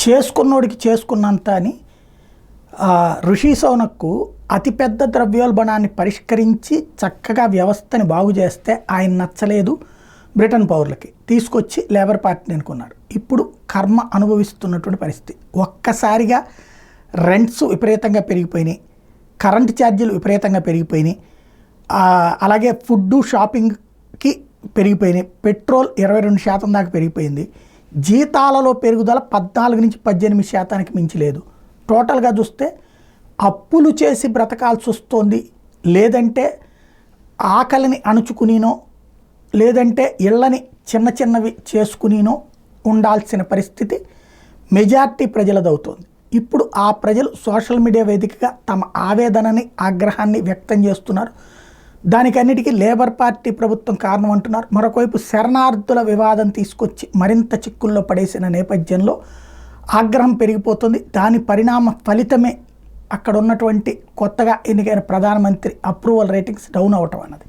చేసుకున్నోడికి చేసుకున్నంత అని ఋషి సౌనక్కు అతిపెద్ద ద్రవ్యోల్బణాన్ని పరిష్కరించి చక్కగా వ్యవస్థని బాగు చేస్తే ఆయన నచ్చలేదు బ్రిటన్ పౌరులకి, తీసుకొచ్చి లేబర్ పార్టీని అనుకున్నారు. ఇప్పుడు కర్మ అనుభవిస్తున్నటువంటి పరిస్థితి. ఒక్కసారిగా రెంట్స్ విపరీతంగా పెరిగిపోయినాయి, కరెంట్ ఛార్జీలు విపరీతంగా పెరిగిపోయినాయి, అలాగే ఫుడ్డు షాపింగ్కి పెరిగిపోయినాయి, పెట్రోల్ 22% దాకా పెరిగిపోయింది, జీతాలలో పెరుగుదల 14 నుంచి 18% మించి లేదు. టోటల్గా చూస్తే అప్పులు చేసి బ్రతకాల్సి వస్తుంది, లేదంటే ఆకలిని అణుచుకునినో లేదంటే ఇళ్ళని చిన్న చిన్నవి చేసుకునినో ఉండాల్సిన పరిస్థితి మెజార్టీ ప్రజలదవుతోంది. ఇప్పుడు ఆ ప్రజలు సోషల్ మీడియా వేదికగా తమ ఆవేదనని ఆగ్రహాన్ని వ్యక్తం చేస్తున్నారు. దానికన్నిటికీ లేబర్ పార్టీ ప్రభుత్వం కారణం అంటున్నారు. మరొకవైపు శరణార్థుల వివాదం తీసుకొచ్చి మరింత చిక్కుల్లో పడేసిన నేపథ్యంలో ఆగ్రహం పెరిగిపోతుంది. దాని పరిణామ ఫలితమే అక్కడ ఉన్నటువంటి కొత్తగా ఎన్నికైన ప్రధానమంత్రి అప్రూవల్ రేటింగ్స్ డౌన్ అవటం అన్నది.